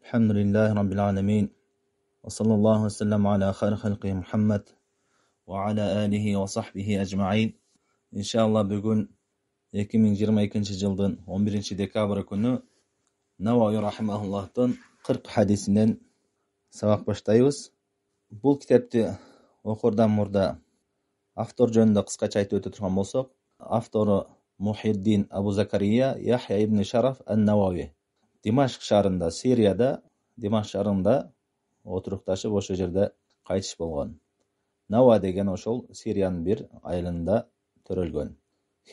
Elhamdülillahi Rabbil alemin. Ve sallallahu sellem ala hayri halqi Muhammed ve ala alihi ve sahbihi ecma'in. İnşallah bugün 2022 yıldın 11 dekabr günü Navawi rahimahullah'tan 40 hadisinden sabak başlayız. Bu kitapты okurdan murda avtor jönünde kıskaça aytып ötө turgan bolsok, avtoru Muhyiddin Abu Zakariya Yahya ibn Sharaf an-Navawi. Dimashq şahrında, Siriyada, Dimashq şahrında oturuqtaşıp oşo jerde kaytış bolgon. Nava деген ошол Siriyanın bir ayılında törölgön.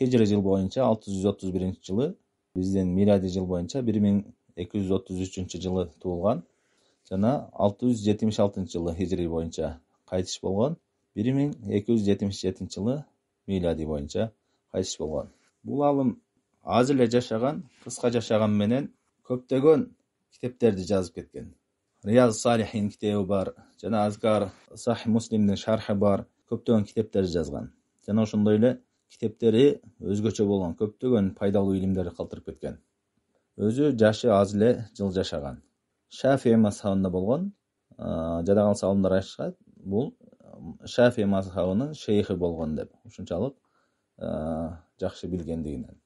Hicri yıl boyunca 631 жылы, bizden miladi yıl boyunca 1233 жылы tuğulgan. Жана 676 жылы Hicri boyunca kaytış bolgon. 1277 жылы miladi boyunca kaytış bolgon. Bul alım az эле жашаган, кыска жашаган менен көптөгөн китептерди жазып кеткен. Riyaz Salihin kitabı бар, жана Azkar, Sahih Muslim'nin şarhı бар, көптөгөн китептер жазган. Жана ошондой эле китептери өзгөчө болгон, көптөгөн пайдалуу илимдерди калтырып кеткен. Өзү жашы аз эле жыл жашаган. Шафии мазхабында болгон, жада калса алымдар айтышат, бул Шафии мазхабынын шейхи болгон деп, ушунчалык жакшы билгендигинен.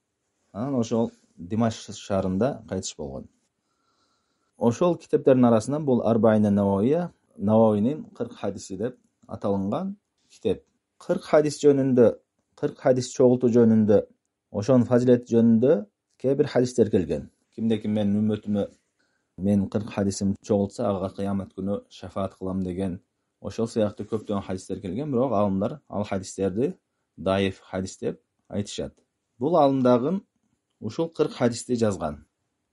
Анан ошол Димашq шаарында кайтыш болгон. Ошол китептердин арасынан бул Арбаин Нававия, Нававинин 40 хадиси деп аталынган китеп. 40 хадис жөнүндө, 40 хадис чогултуу жөнүндө, ошонун фазилети жөнүндө кээ бир хадистер келген. Кимде-ким менин үммөтүмө мен 40 хадисим чогултса ага кыямат күнү шафаат кылам деген, ошол сыяктуу көптөгөн хадистер келген, бирок алымдар ал хадистерди даиф хадис деп айтышат. Бул алымдагы ушул 40 хадисти жазган.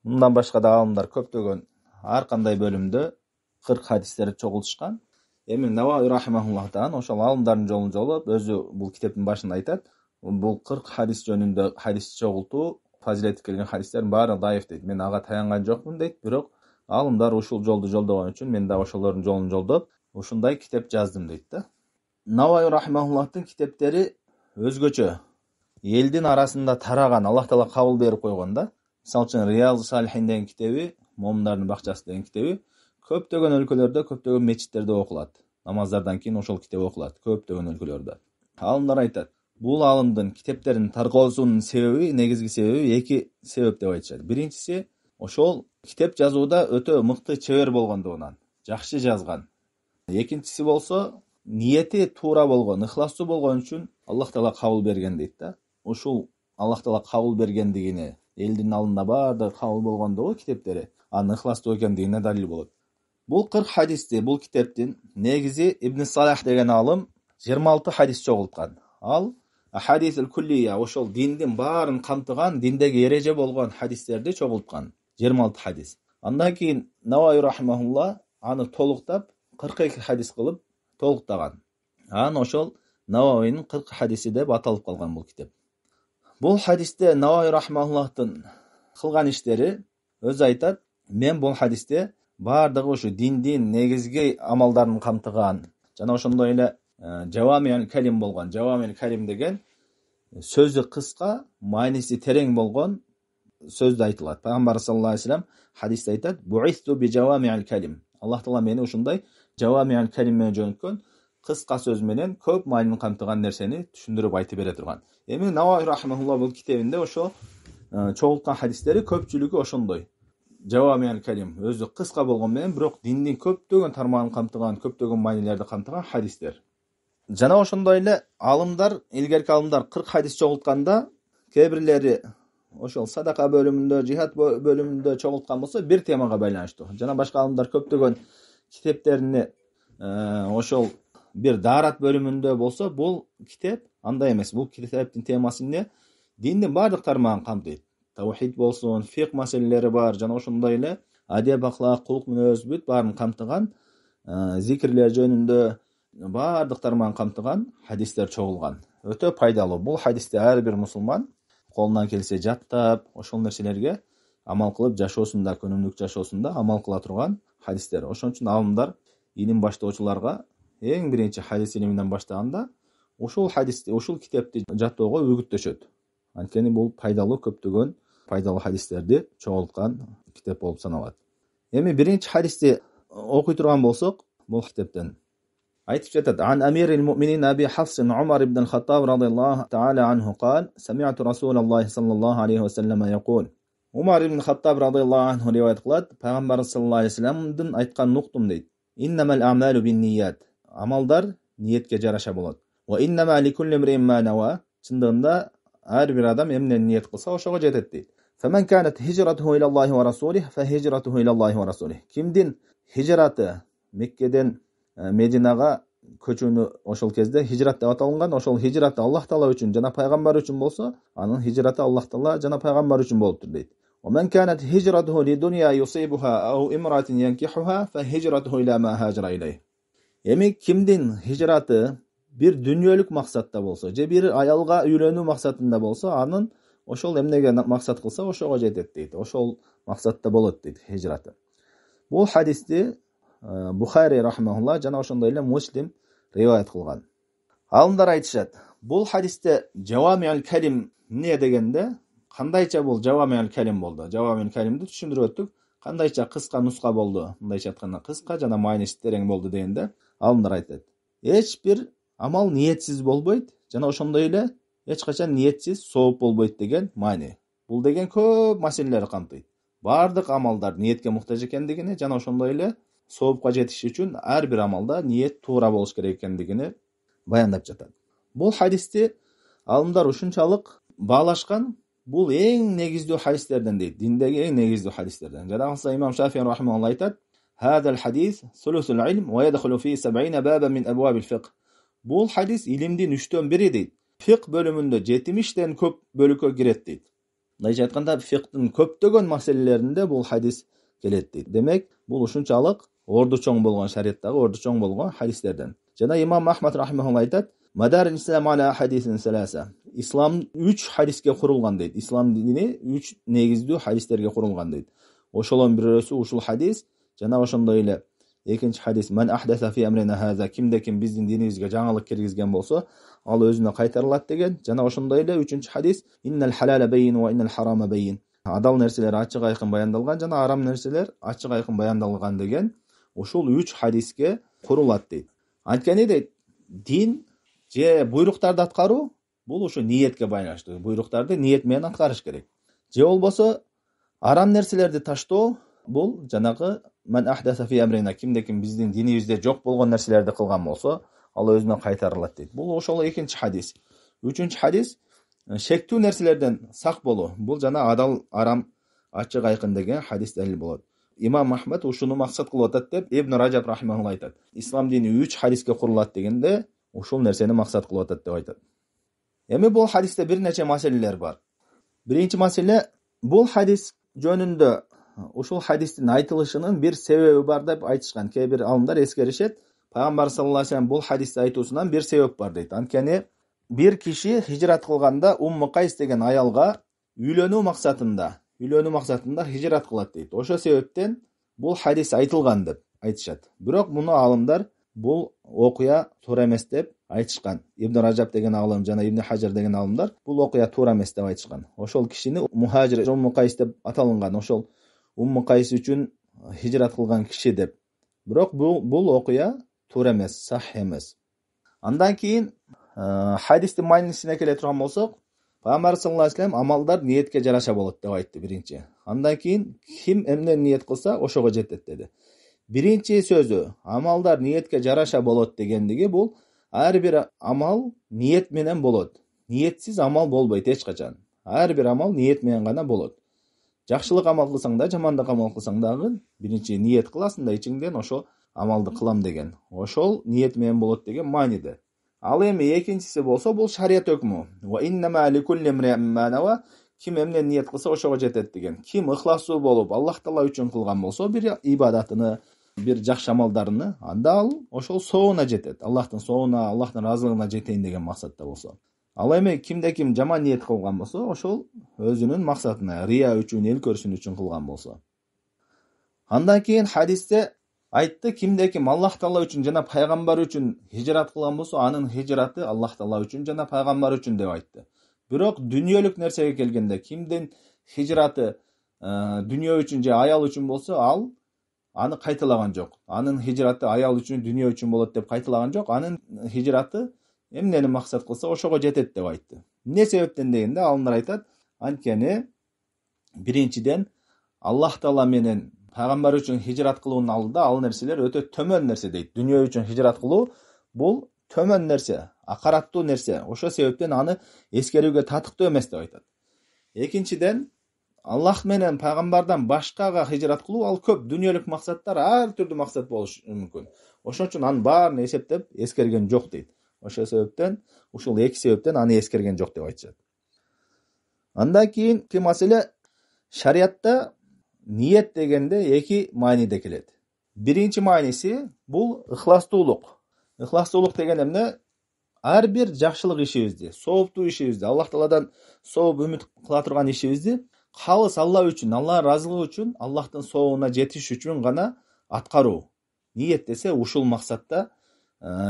Мындан башка да алымдар көптөгөн ар кандай бөлүмдө 40 хадистерди чогултушкан. Эми Навави рахимахуллахтан ошол алымдардын жолун жолоп, өзү бул китептин башында айтат, бул 40 хадис жөнүндө хадис чогултуу, фазилети келген хадистердин баары даиф дейт. Мен ага таянган жокмун дейт, бирок алымдар ушул жолду жолдогон үчүн мен да ошолордун жолун жолдоп, ушундай китеп жаздым дейт да. Навави рахимахуллахтын китептери өзгөчө, элдин арасында тараган, Аллах Таала кабыл берип койгон да. Мисалы үчүн Riyaz Salihin деген китеби, момундардын бакчасы деген китеби көптөгөн өлкөлөрдө, көптөгөн мечиттерде окулат. Намаздардан кийин ошол китеп окулат көптөгөн өлкөлөрдө. Алымдар айтат, бул алымдын китептерин таркоосунун себеби, негизги себеби эки себеп деп айтышат. Биринчиси, ошол китеп жазууда өтө мыкты чебер болгондугунан, жакшы жазган. Экинчиси болсо, ниети туура болгон, ыхластуу болгон үчүн Аллах Таала кабыл берген дейт да. Ушул Аллах Таала кабыл бергендигине, элдин алдында баардыгы кабыл болгондугу китептери, анын ыхластуу экендигине далил болот. Бул 40 хадисти, бул китептин негизи Ибн Салах деген алым 26 хадис чогулткан. Ал ахадисул куллия, ошол диндин баарын камтыган, диндеги эреже болгон хадистерди чогулткан. 26 хадис. Андан кийин Навави рахимахулла аны толуктап 42 хадис кылып толуктаган. Анан ошол Нававинин 40 хадиси деп аталып калган бул китеп. Бул хадисте Навави рахимахуллахтын кылган иштери өзү айтат, мен бул хадисте баардыгы ушу диндин негизги амалдарын камтыган, жана ошондой эле жавамиул калим болгон. Жавамиул калим деген сөзү кыска, мааниси терең болгон сөздү айтылат. Пайгамбар саллаллаху алейхи вассалам хадисте айтат, буисту би жавамиул калим. Аллах Таала мени ушундай жавамиул калим менен жөнөткөн, кыска сөз менен көп маанини камтыган нерсени түшүндүрүп айтып бере турган. Эми Навави рахимахулла бул китебинде ошо чогулткан хадистери көпчүлүгү ошондой. Жавамиул калим өзү кыска болгон менен, бирок диндин көптөгөн тармагын камтыган, көптөгөн маанилерди камтыган хадистер. Жана ошондой эле алымдар, илгерки алымдар 40 хадис чогултканда, кээ бирлери ошол садака бөлүмүндө, жихад бөлүмүндө чогулткан болсо, бир темага байланыштуу. Жана башка алымдар көптөгөн китептерини ошол бир даарат бөлүмүндө болсо, бул китеп андай эмес. Бул китептин темасы эмне? Диндин баардык тармагын камтыйт. Таухид болсун, фикх маселелери бар, жана ошондой эле адеп, ахлак, кулк мүнөз бүт баарын камтыган, зикирлер жөнүндө баардык тармагын камтыган хадистер чогулган. Өтө пайдалуу. Бул хадисти ар бир мусулман колунан келсе жаттап, ошол нерселерге амал кылып жашоосунда, күнүмдүк жашоосунда амал кыла турган хадистер. Ошон үчүн алымдар илим баштоочуларга эң биринчи хадис илиминен баштаганда ушул хадисти, ушул китепти жаттоого үгүттөшөт. Анткени бул пайдалуу, көптөгөн пайдалуу хадистерди чогулткан китеп болуп саналат. Эми биринчи хадисти окуй турган болсок, бул китептен айтып жатат: Ан амирил муъминин Аби Хафс Умар ибн ал-Хаттаб радияллаху та'ala анху قال: سمعت رسول الله صلى الله عليه وسلم يقول. Умар ибн Хаттаб радияллаху анху риваят кылат, пайгамбар саллаллаху алейхи вассаламдын айтканын уктум дейт. Иннамал а'малу бин-ният. Амалдар ниетке жараша болот. Ва иннама ликулли имриин ма нава. Чындыгында ар бир адам эмне ниет кылса, ошого жетет дейт. Фаман канат хижратуху илаллахи ва расулихи фа хижратуху илаллахи ва расулихи. Кимдин хижраты Меккеден Мединага көчүүнү ошол кезде хижрат деп аталган, ошол хижраты Аллах Таала үчүн жана пайгамбар үчүн болсо, анын хижраты Аллах Таала жана пайгамбар үчүн болуптур дейт. ومن كانت هجرته لدنيا يصيبها أو امرأة ينكحها فهجرته إلى ما هاجر إليه. Эми кимдин хижраты бир дүнүйөлүк максатта болсо, же бир аялга үйлөнүү максатында болсо, анын ошол эмнеге максат кылса, ошого жетет дейт. Ошол максатта болот дейт хижраты. Бул хадисти Бухари рахмаулла жана ошондой эле Муслим риваят кылган. Алымдар айтышат, бул хадисте жавамиул калим эмне дегенде, кандайча бул жавамиул калим болду? Жавамиул калимди түшүндүрүп өттүк. Кандайча кыска нуска болду? Мындайча айтканда кыска жана майнеси терең болду дегенде, алымдар айтат. Эч бир амал ниетсиз болбойт, жана ошондой эле эч качан ниетсиз сооп болбойт деген маани. Бул деген көп маселелерди камтыйт. Бардык амалдар ниетке муктаж экендигини жана ошондой эле соопка жетиш үчүн ар бир амалда ниет туура болуш керек экендигини баяндап жатат. Бул хадисти алымдар ушунчалык баалашкан, бул эң негиздүү хадистерден дейт, диндеги эң негиздүү хадистерден. Жадагы имам Шафии рахмаулла айтат: "Хадал хадис сулусул илм ва ядхулу фи 70 баба мин абвабил фиqh." Бул хадис илимдин 3төн 1 дейт. Фиqh бөлүмүндө 70тен көп бөлүккө кирет дейт. Мындайча айтканда, фиqhtын көптөгөн маселелеринде бул хадис келет дейт. Демек, бул ушунчалык орду чоң болгон, шариаттагы орду чоң болгон хадистерден. Жана имам Ахмад рахмаулла айтат: "Мадар ислам ала хадисин саласа." Ислам 3 хадиске курулган дейт. Ислам дини 3 негиздүү хадистерге курулган дейт. Ошолон бирөөсү ушул хадис, жана ошондой эле экинчи хадис: "Ман ахдаса фи амрина хаза." Кимде ким биздин динибизге жаңылык киргизген болсо, ал өзүнө кайтарылат деген. Жана ошондой эле үчүнчү хадис: "Иннал халала байин ва иннал харама байин." Адал нерселер ачык айкын баяндалган, жана арам нерселер ачык айкын баяндалган деген ушул 3 хадиске курулат дейт. Анткени дейт, дин же буйруктарды аткаруу бул ушу ниетке байланыштуу. Буйруктарды ниет менен аткарыш керек. Же болбосо арам нерселерди таштоо бул жанагы "Ман ахдаса фи амрина", кимде ким биздин динибизде жок болгон нерселерди кылган болсо, ал өзүнө кайтарылат дейт. Бул ошол экинчи хадис. Үчүнчү хадис шектүү нерселерден сак болуу. Бул жана адал арам ачык айкын деген хадис далил болот. Имам Ахмад ушуну максат кылып атат деп Ибн Раджаб рахимахулла айтат. Ислам дини 3 хадиске курулат дегенде ушул нерсени максат кылып атат деп айтат. Эми бул хадисте бир нече маселелер бар. Биринчи маселе, бул хадис жөнүндө ушул хадистин айтылышынын бир себеби бар деп айтышкан. Кээ бир алымдар эскеришет, пайгамбар саллаллаху алейхи вассалам бул хадисти айтуусунан бир себеп бар дейт. Анткени бир киши хижрат кылганда Умму Кайс деген аялга үйлөнүү максатында хижрат кылат дейт. Ошо себептен бул хадис айтылган деп айтышат. Бирок муну алымдар бул окуя туура эмес деп айтышкан. Ибн Раджаб деген алым жана Ибн Хажар деген алымдар бул окуя туура эмес деп айтышкан. Ошол кишини мухажир Умму Кайс деп аталынган, ошол Умму Кайс үчүн хижрат кылган киши деп. Бирок бул окуя туура эмес, сах эмес. Андан кийин хадистин маанисине келе турган болсок, Пайгамбар саллаллаху алейхи вассалам амалдар ниетке жараша болот деп айтты биринчи. Андан кийин ким эмне ниет кылса, ошого жетет деди. Биринчи сөзү амалдар ниетке жараша болот дегендиги бул ар бир амал ниет менен болот. Ниетсиз амал болбойт эч качан. Ар бир амал ниет менен гана болот. Жакшылык амал кылсаң да, жамандык амал кылсаң дагы биринчи ниет кыласың да ичиңден ошо амалды кылам деген. Ошол ниет менен болот деген мааниде. Ал эми экинчиси болсо бул шарият өкмү. Ва иннама ликулли имриин ма нава, ким эмне ниет кылса ошого жетет деген. Ким ыхласуу болуп Аллах Таала үчүн кылган болсо бир ибадатыны, бир жакшы амалдарыны, анда ал ошол соонуна жетет. Аллахтын соонуна, Аллахтын разылыгына жетейин деген максатта болсо. Ал эми кимде ким жаман ниет кылган болсо, ошол өзүнүн максатына, рия үчүн, эл көрүшүн үчүн кылган болсо. Андан кийин хадисте айтты, кимде ким Аллах Таала үчүн жана пайгамбар үчүн хижрат кылган болсо, анын хижраты Аллах Таала үчүн жана пайгамбар үчүн деп айтты. Бирок дүнүйөлүк нерсеге келгенде, кимдин хижраты дүнүйө үчүн же аял үчүн болсо, ал аны кайталаган жок. Анын хижраты аял үчүн, дүйнө үчүн болот деп кайталаган жок. Анын хижраты эмнени максат кылса ошого жетет деп айтты. Эмне себептен дегенде алымдар айтат, анткени биринчиден Аллах Таала менен пайгамбар үчүн хижрат кылуунун алдында ал нерселер өтө төмөн нерсе дейт. Дүйнө үчүн хижрат кылуу бул төмөн нерсе, акараттуу нерсе. Ошол себептен аны эскерүүгө татыктуу эмес деп айтат. Экинчиден Аллах менен пайгамбардан башкага хижрат кылуу ал көп дүйнөлүк максаттар, ар түрдүү максат болушу мүмкүн. Ошон үчүн анын баарын эсептеп эскерген жок дейт. Ошол себептен, ушул эки себептен аны эскерген жок деп айтышат. Андан кийинки маселе, шариатта ниет дегенде эки мааниде келет. Биринчи мааниси бул ыхластуулук. Ыхластуулук деген эмне? Ар бир жакшылык ишибизди, сооптуу ишибизди, Аллах Тааладан сооп үмүт кыла турган ишибизди калыс Алла үчүн, Алланын ыраазылыгы үчүн, Аллахтын соогуна жетиш үчүн гана аткаруу. Ниет десе ушул максатта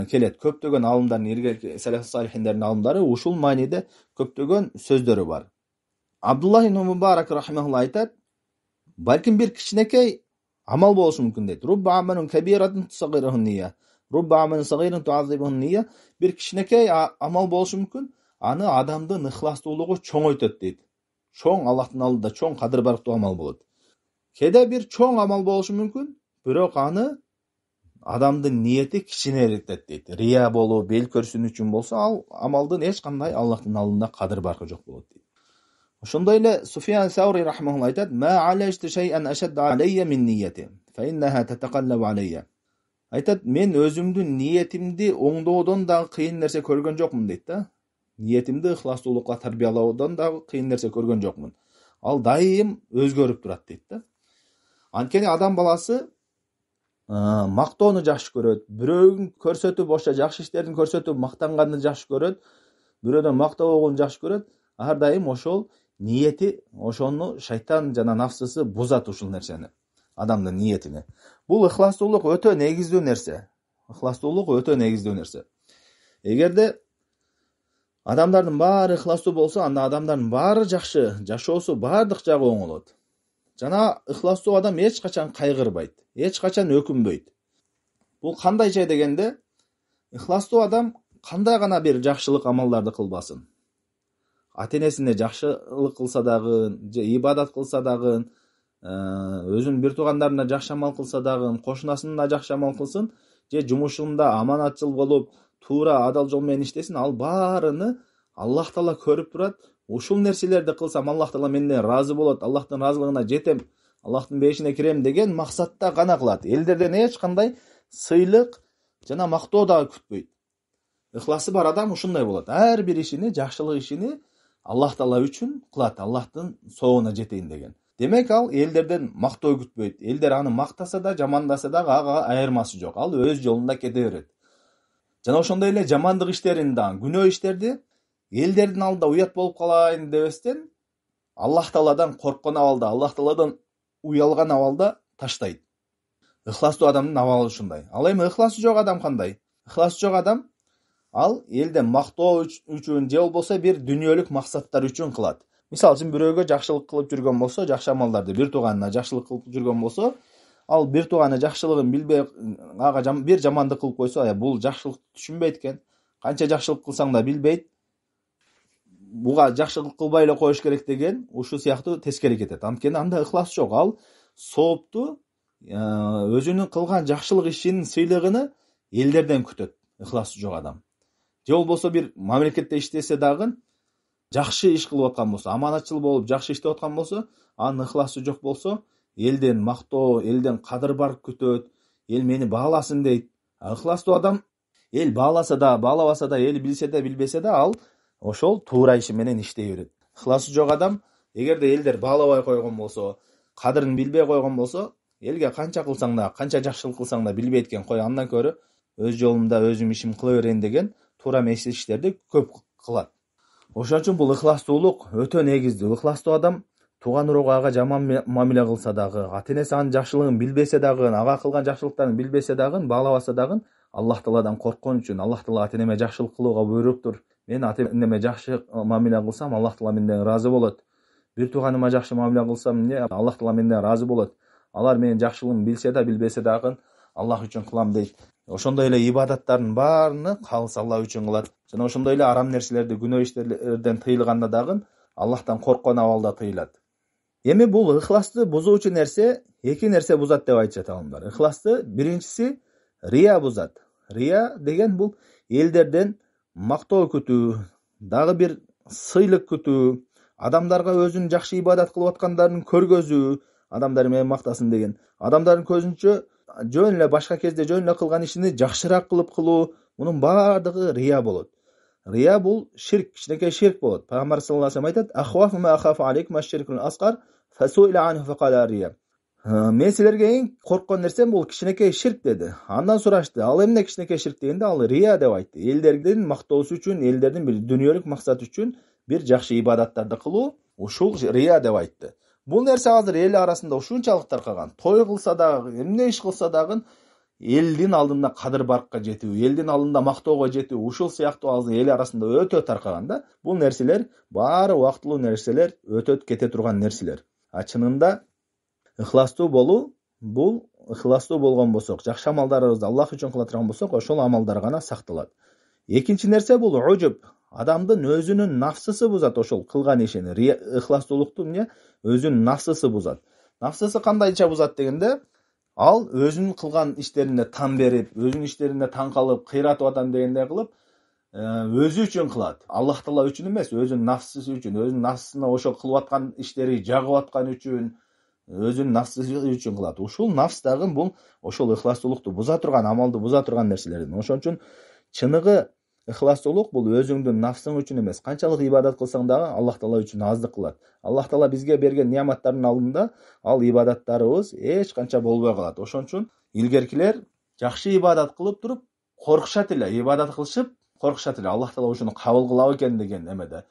келет. Көптөгөн алымдардын, иргелки салаф салихиндердин алымдары ушул мааниде көптөгөн сөздөрү бар. Абдуллах ибн Мубарак рахимахулла айтат, балким бир кичинекей амал болушу мүмкүн дейт. Рубба амалун кабиратун тусагирухун ния. Рубба амалун сагирун туазибухун ния. Бир кичинекей амал болушу мүмкүн, аны адамдын ыхластуулугу чоңойтот дейт. Чоң, Аллахтын алдында чоң кадыр барктуу амал болот. Кеде бир чоң амал болушу мүмкүн, бирок аны адамдын ниети кичинеритет дейт. Рия болуу, бел көрсүн үчүн болсо, ал амалдын эч кандай Аллахтын алдында кадыр баркы жок болот дейт. Ошондой эле Суфиян Саури рахимахулла айтат: "Ма алажту шай'ан ашадда алейя мин нияти, фа иннаха татакаллабу алейя." Айтат, мен өзүмдүн ниетимди оңдоодон дагы кыйын нерсе көргөн жокмун дейт да. Ниетимди ыхластуулукка тарбиялоодон дагы кыйын нерсе көргөн жокмун. Ал дайым өзгөрүп турат дейт да. Анткени адам баласы мактоону жакшы көрөт, бирөөгүн көрсөтүп, ошо жакшы иштерин көрсөтүп мактанганды жакшы көрөт, бирөөдөн мактоогонду жакшы көрөт. Ар дайым ошол ниети, ошону шайтан жана нафсысы бузат ушул нерсени, адамдын ниетини. Бул ыхластуулук өтө негиздүү нерсе. Ыхластуулук өтө негиздүү нерсе. Эгерде адамдардын баары ыхластуу болсо, анда адамдардын баары жакшы жашоосу, баардык жагы оңолот. Жана ыхластуу адам эч качан кайгырбайт, эч качан өкүнбөйт. Бул кандайча дегенде, ыхластуу адам кандай гана бир жакшылык амалдарды кылбасын. Ата-энесине жакшылык кылса дагы, же ибадат кылса дагы, өзүнүн бир туугандарына жакшы амал кылса дагы, кошунасына жакшы амал кылсын, же жумушунда аманатчыл болуп, туура адал жол менен иштесин, ал баарыны Аллах Таала көрүп турат. Ушул нерселерди кылсам Аллах Таала менден ыраазы болот, Аллахтын ыраазылыгына жетем, Аллахтын бейишине кирем деген максатта гана кылат. Элдерден эч кандай сыйлык жана мактоо дагы күтпөйт. Ыхласы бар адам ушундай болот. Ар бир ишини, жакшылык ишини Аллах Таала үчүн кылат, Аллахтын соогуна жетейин деген. Демек ал элдерден мактоо күтпөйт. Элдер аны мактаса да, жамандаса да ага айырмасы жок. Ал өз жолунда кете берет. Жана ошондой эле жамандык иштерин да, күнөө иштерди элдердин алдында уят болуп калайын дебестен, Аллах Тааладан корккон абалда, Аллах Тааладан уялган абалда таштайт. Ыхластуу адамдын абалы ушундай. Ал эми ыхласы жок адам кандай? Ыхласы жок адам ал элден мактоо үчүн же болбосо бир дүйнөлүк максаттар үчүн кылат. Мисалы үчүн бирөөгө жакшылык кылып жүргөн болсо, жакшы амалдарды, бир тууганына жакшылык кылып жүргөн болсо, ал бир тууганы жакшылыгын билбей ага бир жамандык кылып койсо, бул жакшылык түшүнбөйт экен. Канча жакшылык кылсаң да билбейт. Буга жакшылык кылбай эле коюш керек деген ушул сыяктуу тескери кетет. Анткени анда ыхлас жок. Ал соопту өзүнүн кылган жакшылык ишинин сыйлыгын элдерден күтөт. Ыхласы жок адам. Же болбосо бир мамлекетте иштесе дагы жакшы иш кылып аткан болсо, аманатчыл болуп жакшы иштеп аткан болсо, анын ыхласы жок болсо, элден мактоо, элден кадыр барк күтөт, эл мени бааласын дейт. Ыхластуу адам эл бааласа да, баалабаса да, эл билсе да, билбесе да, ал ошол туура иши менен иштей берет. Ыхласы жок адам, эгерде элдер баалабай койгон болсо, кадырын билбей койгон болсо, элге канча кылсаң да, канча жакшылык кылсаң да билбейт экен, кой андан көрө өз жолумда өзүм ишим кыла берейин деген туура эмес иштерди көп кылат. Ошон үчүн бул ыхластуулук өтө негиздүү. Ыхластуу адам тууган урууга ага жаман мамиле кылса дагы, ата-энеси анын жакшылыгын билбесе дагы, ага кылган жакшылыктарын билбесе дагы, баалабаса дагы, Аллах Тааладан корккон үчүн, Аллах Таала ата-энеме жакшылык кылууга буйруптур. Мен ата-энеме жакшы мамиле кылсам, Аллах Таала менден ыраазы болот. Бир тууганыма жакшы мамиле кылсам, Аллах Таала менден ыраазы болот. Алар менин жакшылыгымды билсе да билбесе дагы Аллах үчүн кылам дейт. Ошондой эле ибадаттардын баарыны калыс Аллах үчүн кылат. Жана ошондой эле арам нерселерди, күнөө иштерден тыйылганда дагы Аллахтан корккон абалда тыйылат. Эми бул ыхласты бузуучу нерсе, эки нерсе бузат деп айтышат алымдар. Ыхласты биринчиси рия бузат. Рия деген бул элдерден мактоо күтүү, дагы бир сыйлык күтүү, адамдарга өзүнүн жакшы ибадат кылып аткандарын көргөзүү, адамдар менен мактасын деген. Адамдардын көзүнчө жөн эле башка кезде жөн эле кылган ишини жакшыраак кылып кылуу, мунун баардыгы рия болот. Рия бул ширк, кичинекей ширк болот. Пайгамбар саллаллаху алейхи вассалам айтат: "Ахвафу ма ахафу алейкум аш-ширкул асгар, фасуила анху факала рия." Мен силерге эң корккон нерсем бул кичинекей ширк деди. Андан сурашты: "Ал эмне кичинекей ширк?" дегенде ал рия деп айтты. Элдердин мактоосу үчүн, элдердин бир дүнүйөлүк максат үчүн бир жакшы ибадаттарды кылуу, ушул рия деп айтты. Бул нерсе азыр эл арасында ушунчалык таркаган. Той кылса дагы, эмне иш кылса дагы элдин алдында кадыр баркка жетүү, элдин алдында мактоого жетүү, ушул сыяктуу азыр эл арасында өтө таркаган да. Бул нерселер баары убактылуу нерселер, өтөт кете турган нерселер. Чынында ыхластуу болуу, бул ыхластуу болгон болсок, жакшы амалдарыбызды Аллах үчүн кыла турган болсок, ошол амалдар гана сакталат. Экинчи нерсе бул уджуб. Адамдын өзүнүн нафсысы бузат ошол кылган ишин. Ыхластуулукту эмне? Өзүнүн нафсысы бузат. Нафсысы кандайча бузат дегенде, ал өзүнүн кылган иштерине тан берип, өзүнүн иштерине таң калып, кыйратып атам дегендей кылып, өзү үчүн кылат. Аллах Таала үчүн эмес, өзүнүн нафсысы үчүн, өзүнүн нафсысына ошол кылып аткан иштери жагып аткан үчүн, өзүнүн нафсысы үчүн кылат. Ушул нафс дагы бул ошол ыхластуулукту буза турган, амалды буза турган нерселерден. Ошон үчүн чыныгы ыхластуулук бул өзүңдүн нафсың үчүн эмес. Канчалык ибадат кылсаң дагы Аллах Таала үчүн аздык кылат. Аллах Таала бизге берген неаматтардын алдында ал ибадаттарыбыз эч канча болбой калат. Ошон үчүн илгеркилер жакшы ибадат кылып туруп коркушат эле, ибадат кылышып коркушат эле. Аллах Таала ушуну кабыл кылабы экен деген эмеде.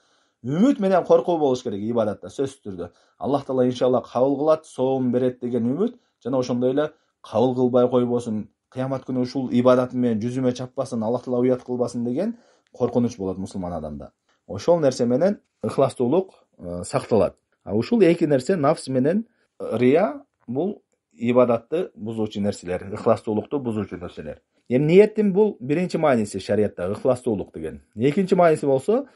Үмүт менен коркуу болуш керек ибадатта, сөзсүз түрдө. Аллах Таала иншалла кабыл кылат, соом берет деген үмүт, жана ошондой эле кабыл кылбай койбосун, кыямат күнү ушул ибадаты менен жүзүмө чаппасын, Аллах Таала уят кылбасын деген коркунуч болот мусулман адамда. Ошол нерсе менен ыхластуулук сакталат. Ушул эки нерсе, нафс менен рия, бул ибадатты бузуучу нерселер, ыхластуулукту бузуучу нерселер. Эми ниеттин бул биринчи мааниси шариятта, ыхластуулук деген. Экинчи мааниси болсо,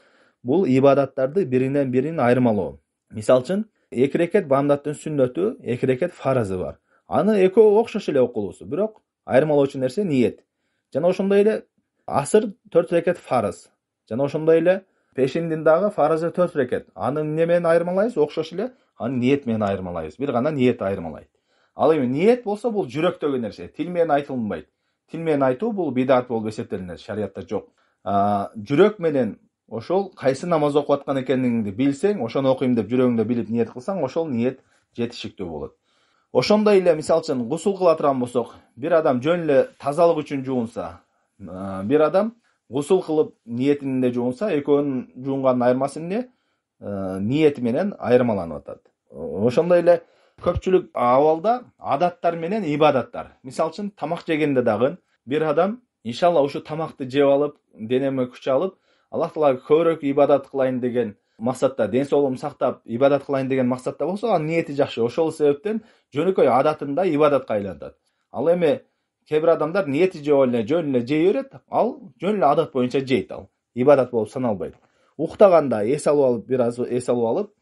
бул ибадаттарды биринен бирин айырмалоо. Мисалы үчүн, 2 рекет бамдаттын сүннөтү, 2 рекет фаразы бар. Аны экөө окшош эле окулуусу, бирок айырмалоочу нерсе ниет. Жана ошондой эле асыр 4 рекет фарыз. Жана ошондой эле пешиндин дагы фаразы 4 рекет. Аны эмне менен айырмалайбыз? Окшош эле аны ниет менен айырмалайбыз. Бир гана ниет айырмалайт. Ал эми ниет болсо бул жүрөктөгү нерсе, тил менен айтылбайт. Тил менен айтуу бул бидат болуп эсептелинет, шариятта жок. Жүрөк менен ошол кайсы намаз окуп аткан экениңди билсең, ошону окуйм деп жүрөгүңдө билип ниет кылсаң, ошол ниет жетишиктүү болот. Ошондой эле мисалы үчүн гусул кыла турган болсок, бир адам жөн эле тазалык үчүн жуунса, бир адам гусул кылып ниетинде жуунса, экөөнүн жуунгандын айырмасы эмне? Ниети менен айырмаланып атат. Ошондой эле көпчүлүк абалда адаттар менен ибадаттар. Мисалы үчүн тамак жегенде дагы бир адам иншалла ушу тамакты жеп алып, денеме күч алып, Аллах Таалага көбүрөөк ибадат кылайын деген максатта, ден соолугумду сактап, ибадат кылайын деген максатта болсо, анын ниети жакшы. Ошол себептен жөнөкөй адатында ибадатка айланат. Ал эми кээ бир адамдар ниети жеп эле жөн эле жей берет, ал жөн эле адат боюнча жейт, ал ибадат болуп саналбайт. Уктаганда эс алып алып, бир аз эс алып алып,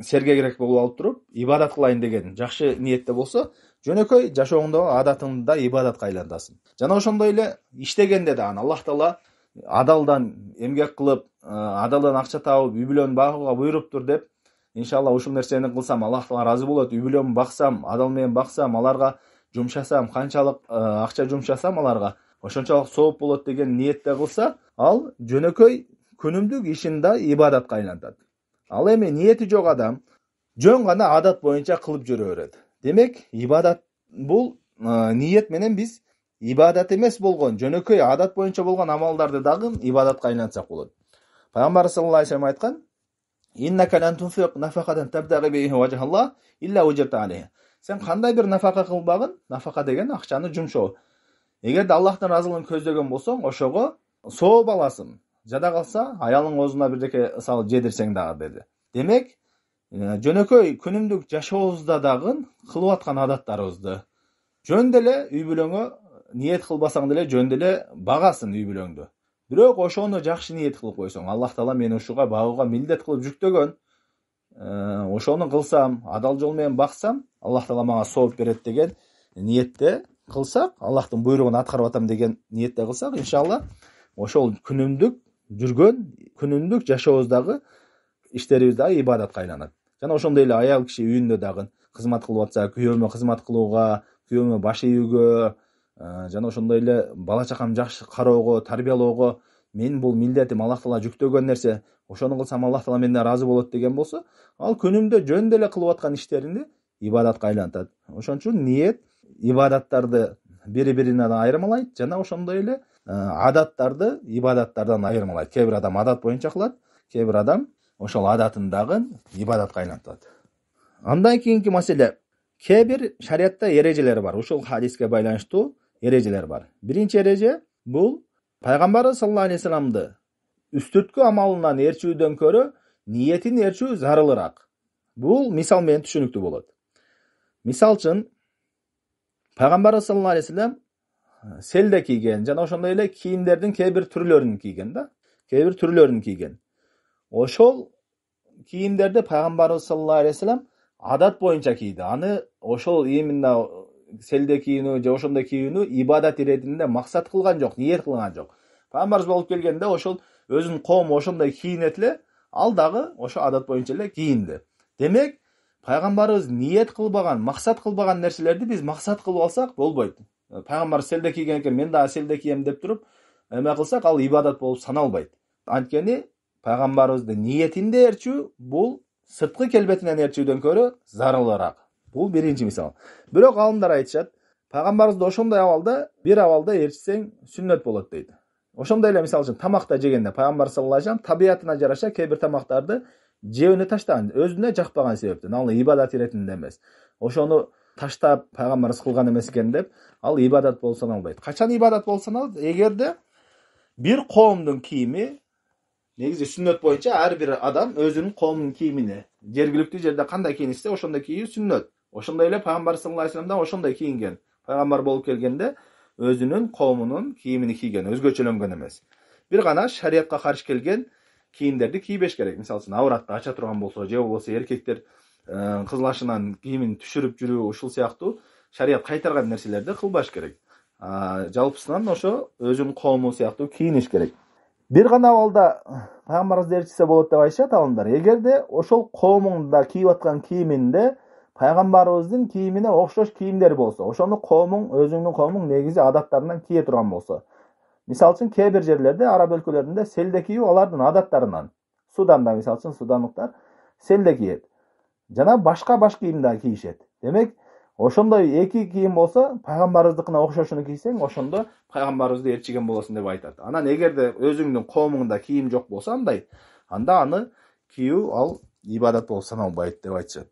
сергегирээк болуп алып туруп, ибадат кылайын деген жакшы ниетте болсо, жөнөкөй жашооңдо адатыңда ибадатка айлантасың. Жана ошондой эле иштегенде да Аллах Таала адалдан эмгек кылып, адалдан акча табып, үй бүлөнү багууга буйруптур деп, иншалла ушул нерсени кылсам Аллах Таала разы болот, үй бүлөмү баксам, адал менен баксам, аларга жумшасам, канчалык акча жумшасам аларга, ошончолук сооп болот деген ниетте кылса, ал жөнөкөй күнүмдүк ишинде ибадатка айлантат. Ал эми ниети жок адам жөн гана адат боюнча кылып жүрө берет. Демек, ибадат бул ниет менен биз ибадат эмес болгон, жөнөкөй адат боюнча болгон амалдарды дагы ибадатка айлантсак болот. Пайгамбар саллаллаху алейхи вассалам айткан: "Иннака лан тунфиқ нафақатан табтагы биhi вajhallah илля уҗирта алейха." Сен кандай бир нафака кылбагын, нафака деген акчаны жумшоо. Эгерде Аллахтын разылыгын көздөгөн болсоң, ошого сооп аласың. Жада калса, аялың оозуна бирдеке салып жедирсең дагы деди. Демек, жөнөкөй күнүмдүк жашообузда дагы кылып аткан адаттарыбызды жөн деле үй бүлөңө ниет кылбасаң деле жөн деле багасың үй бүлөңдү. Бирок ошону жакшы ниет кылып койсоң, Аллах Таала мени ушуга багууга милдет кылып жүктөгөн. Ошону кылсам, адал жол менен баксам, Аллах Таала мага сооп берет деген ниетте кылсак, Аллахтын буйругун аткарып атам деген ниетте кылсак, иншалла ошол күнүмдүк жүргөн, күнүмдүк жашообуздагы иштерибиз дагы ибадатка айланат. Жана ошондой эле аял киши үйүндө дагы кызмат кылып атса, күйөөмө кызмат кылууга, күйөөмө баш ийүүгө, жана ошондой эле бала чакам жакшы кароого, тарбиялоого мен бул милдетим, Аллах Таала жүктөгөн нерсе, ошону кылсам Аллах Таала менден разы болот деген болсо, ал күнүмдө жөн деле кылып аткан иштеринди ибадатка айлантат. Ошон үчүн ниет ибадаттарды бири-биринен айырмалайт, жана ошондой эле адаттарды ибадаттардан айырмалайт. Кээ бир адам адат боюнча кылат, кээ бир адам ошол адатын дагы ибадатка айлантат. Андан кийинки маселе, кээ бир шариатта эрежелер бар. Ушул хадиске байланыштуу эрежелер бар. Биринчи эреже бул пайгамбарыбыз саллаллаху алейхи вассаламды үстүрткү амалынан ээрчүүдөн көрө ниетин ээрчүү зарылыраак. Бул мисал менен түшүнүктүү болот. Мисал үчүн пайгамбарыбыз саллаллаху алейхи вассалам селде кийген, жана ошондой эле кийимдердин кээ бир түрлөрүн кийген да. Кээ бир түрлөрүн кийген. Ошол кийимдерди пайгамбарыбыз саллаллаху алейхи вассалам адат боюнча кийди. Аны ошол именно селде кийүүнү же ошондой кийүүнү ибадат иретинде максат кылган жок, ниет кылган жок. Пайгамбарыбыз болуп келгенде ошол өзүнүн коому ошондой кийинет эле, ал дагы ошо адат боюнча эле кийинди. Демек, пайгамбарыбыз ниет кылбаган, максат кылбаган нерселерди биз максат кылып алсак болбойт. Пайгамбар селде кийген экен, мен дагы селде кием деп туруп эме кылсак, ал ибадат болуп саналбайт. Анткени пайгамбарыбыздын ниетинде ээрчүү бул сырткы келбетинен ээрчүүдөн көрө зарылыраак. Бул биринчи мисал. Бирок алымдар айтышат, пайгамбарыбызды ошондой абалда, бир абалда ээрчисең сүннөт болот дейт. Ошондой эле мисал үчүн тамакта жегенде пайгамбар саллаллаху алейхи вассалам табиятына жараша кээ бир тамактарды жебине таштаган, өзүнө жакпаган себептен, ал ибадат иретинде эмес. Ошону таштап пайгамбарыбыз кылган эмес экен деп, ал ибадат болуп саналбайт. Качан ибадат болуп саналат? Эгерде бир коомдун кийими, негизи сүннөт боюнча ар бир адам өзүнүн коомунун кийимине, жергиликтүү жерде кандай кийинсе ошондой кийүү сүннөт. Ошондой эле пайгамбар саллаллаху алейхи вассалам да ошондой кийинген. Пайгамбар болуп келгенде өзүнүн коомунун кийимини кийген, өзгөчөлөнгөн эмес. Бир гана шариатка каршы келген кийимдерди кийбеш керек. Мисалы үчүн авратты ача турган болсо, же болбосо эркектер кызыл ашынан кийимин түшүрүп жүрүү, ушул сыяктуу шариат кайтарган нерселерди кылбаш керек. Жалпысынан ошо өзүнүн коому сыяктуу кийиниш керек. Бир гана абалда пайгамбарыбыз ээрчисе болот деп айтышат алымдар. Эгерде ошол коомуңда кийип аткан кийиминде пайгамбарыбыздын кийимине окшош кийимдер болсо, ошону коомуң, өзүңдүн коомуң негизи адаттарынан кие турган болсо. Мисалы үчүн кээ бир жерлерде, араб өлкөлөрүндө селде кийүү алардын адаттарынан. Суданда мисалы үчүн суданлыктар селде кийет. Жана башка баш кийим да кийишет. Демек, ошондой эки кийим болсо, пайгамбарыбыздыкына окшошуну кийсең, ошондо пайгамбарыбызды ээрчиген болосуң деп айтат. Анан эгерде өзүңдүн коомуңда кийим жок болсо анда аны кийүү ал ибадат болуп саналбайт деп айтышат.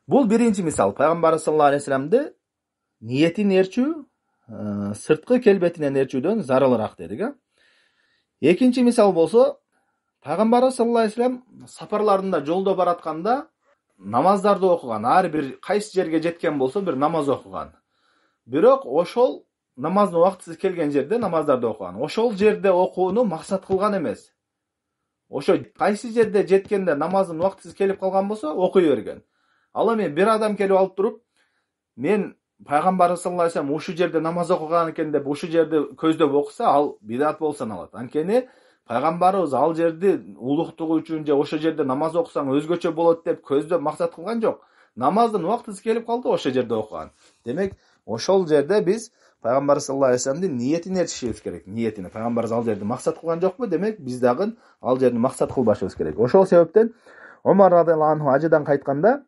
Бул биринчи мисал. Пайгамбарыбыз саллаллаху алейхи вассаламды ниетин ээрчүү, сырткы келбетинен ээрчүүдөн зарылыраак дедик. Экинчи мисал болсо, пайгамбарыбыз саллаллаху алейхи вассалам сапарларында, жолдо баратканда намаздарды окуган, ар бир кайсы жерге жеткен болсо бир намаз окуган. Бирок ошол намаздын убактысы келген жерде намаздарды окуган. Ошол жерде окууну максат кылган эмес. Ошо кайсы жерде жеткенде намаздын убактысы келип калган болсо окуй берген. Ал эми бир адам келип алып туруп, мен пайгамбарыбыз саллаллаху алейхи вассалам ушу жерде намаз окуган экен деп ушу жерди көздөп окуса, ал бидат болуп саналат. Анткени пайгамбарыбыз ал жерди улуктугу үчүн же ошо жерде намаз окусаң өзгөчө болот деп көздөп максат кылган жок. Намаздын убактысы келип калды, ошо жерде окуган. Демек, ошол жерде биз пайгамбар саллаллаху алейхи вассаламдын ниетин ээрчишибиз керек. Ниетини пайгамбарыбыз ал жерди максат кылган жокпу? Демек, биз дагы ал жерди максат кылбашыбыз керек. Ошол себептен Омар радыйаллаху анху ажыдан кайтканда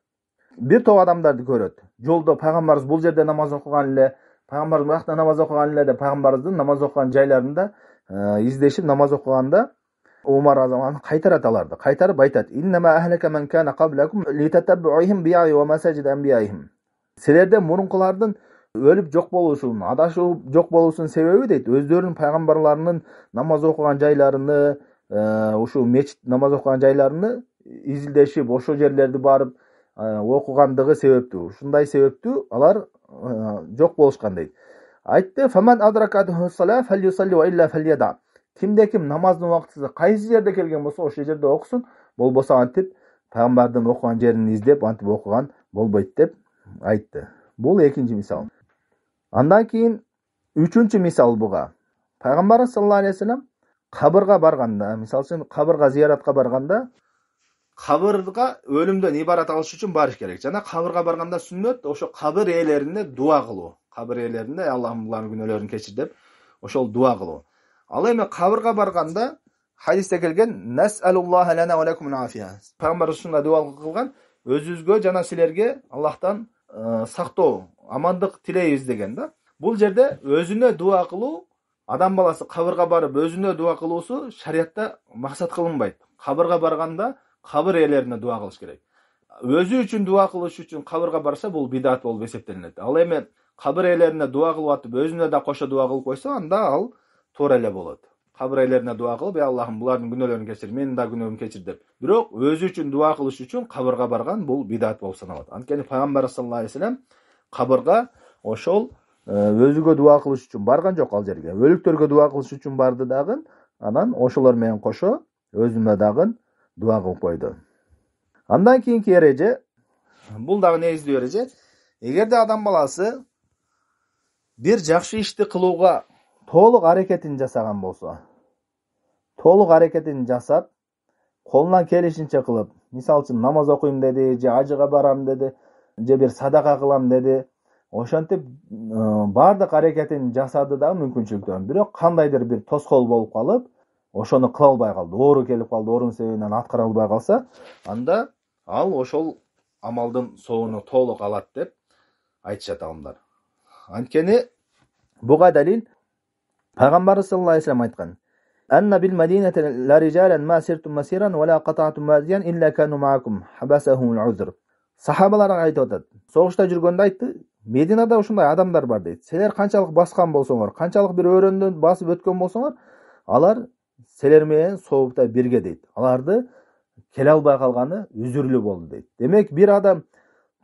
бир топ адамдарды көрөт. Жолдо пайгамбарыбыз бул жерде намаз окуган эле, пайгамбарыбыз буякта намаз окуган эле деп пайгамбарыбыздын намаз окуган жайларында издешип намаз окуганда Омар радыйаллаху анху кайтарат аларды. Кайтарып айтат: "Иннама ахлака ман кана qablаkum литатаббуихим би'и ва масаджид анбияихим." Силерден мурункулардын өлүп жок болушунун, адашып жок болушунун себеби дейт, өздөрүнүн пайгамбарларынын намаз окуган жайларыны, ушу мечит намаз окуган жайларыны изилдешип, ошо жерлерди барып окугандыгы себептүү. Ушундай себептүү алар жок болушкан дейт. Айтты: "Фаман адракатху салат фальюсалли ва илля фальяда." Кимде ким намаздын убактысы кайсы жерде келген болсо, ошол жерде окусун, болбосо антип пайгамбардын окуган жерин издеп, антип окуган болбойт деп айтты. Бул экинчи мисал. Андан кийин үчүнчү мисал буга. Пайгамбар саллаллаху алейхи вассалам кабырга барганда, мисалы үчүн кабырга зияратка барганда, кабырга өлүмдөн ибарат алыш үчүн барыш керек. Жана кабырга барганда сүннөт ошо кабыр ээлерине дуа кылуу. Кабыр ээлерине Аллахым булардын күнөөлөрүн кечир деп ошол дуа кылуу. Ал эми кабырга барганда хадисте келген: "Нас'алуллаха лана ва лакум афия." Пайгамбар ушундай дуа кылган: "Өзүбүзгө жана силерге Аллахтан сактоо, амандык тилейбиз" деген да. Бул жерде өзүнө дуа кылуу, адам баласы кабырга барып өзүнө дуа кылуусу шариятта максат кылынбайт. Кабырга барганда кабыр ээлерине дуа кылыш керек. Өзү үчүн дуа кылыш үчүн кабырга барса, бул бидат болуп эсептелинет. Ал эми кабыр ээлерине дуа кылып атып, өзүнө да кошо дуа кылып койсо, анда ал туура эле болот. Кабыр ээлерине дуа кылып: "Аллахым булардын күнөөлөрүн кечир, менин да күнөөмдү кечир" деп. Бирок өзү үчүн дуа кылыш үчүн кабырга барган бул бидат болуп саналат. Анткени Пайгамбар саллаллаху алейхи вассалам кабырга ошол өзүгө дуа кылыш үчүн барган жок ал жерге. Өлүктөргө дуа кылыш үчүн барды дагы, анан ошолор менен кошо өзүнө дагы дуа кылып койду. Андан кийинки эреже, бул дагы негиздүү эреже. Эгерде адам баласы бир жакшы ишти кылууга толук аракетин жасаган болсо, толук аракетин жасап, колунан келишинче кылып, мисалы үчүн намаз окуйм деди, же ажыга барам деди, же бир садака кылам деди, ошентип бардык аракетин жасады дагы мүмкүнчүлүктөр. Бирок кандайдыр бир тоскоол болуп калып, ошону кыла албай калды, оору келип калды, оорунун себебинен аткара албай калса, анда ал ошол амалдын соону толук алат деп айтышат алымдар. Анткени буга далил Пайгамбар саллаллаху алейхи вассалам айткан: "Анна бил Мадинати ла риджалан ма сиртум масиран ва ла кататум мазиян илля кану маакум хабасахумул узр." Сахабаларга айтып атат. Согушта жүргөндө айтты: "Мединада ушундай адамдар бар" дейт. "Силер канчалык баскан болсоңор, канчалык бир өрөөндөн басып өткөн болсоңор, алар силер менен соопта бирге" дейт. Аларды келе албай калганы үзүрлүү болду дейт. Демек, бир адам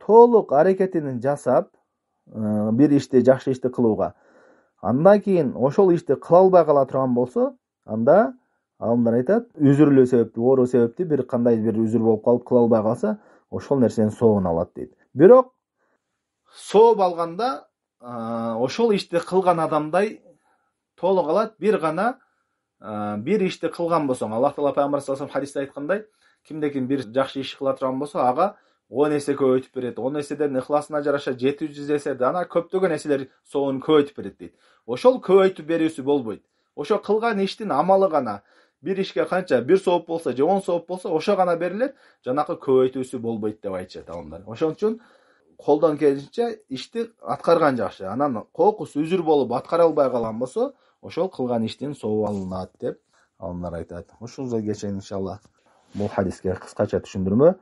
толук аракетин жасап, бир ишти, жакшы ишти кылууга, андан кийин ошол ишти кыла албай кала турган болсо, анда алымдар айтат, үзүрлүү себептүү, оору себептүү бир кандай бир үзүр болуп калып кыла албай калса, ошол нерсенин соогун алат дейт. Бирок сооп алганда ошол ишти кылган адамдай толук алат. Бир гана бир ишти кылган болсоң, Аллах Таала Пайгамбар саллаллаху алейхи вассалам хадисте айткандай, кимде ким бир жакшы иш кыла турган болсо, ага 10 эсе көбөйтүп берет. 10 эседен ихласына жараша 700 эсе, ана көптөгөн эселер соонун көбөйтүп берет дейт. Ошол көбөйтүп берүүсү болбойт. Ошо кылган иштин амалы гана, бир ишке канча, бир сооп болсо же 10 сооп болсо, ошо гана берилет, жанакы көбөйтүүсү болбойт деп айтышат алымдар. Ошон үчүн колдон келишинче ишти аткарган жакшы. Анан кокус үзүр болуп аткара албай калган болсо, ошол кылган иштин сообу алынат деп алымдар айтат. Ушунга кечен иншалла бул хадиске кыскача түшүндүрмө.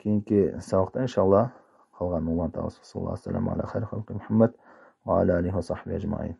Кийинки сабакта иншалла калганын улантабыз. Саллаллаху алейхи ва салlam ala khayri khalqi Muhammad wa ala alihi wa sahbihi ajma'in.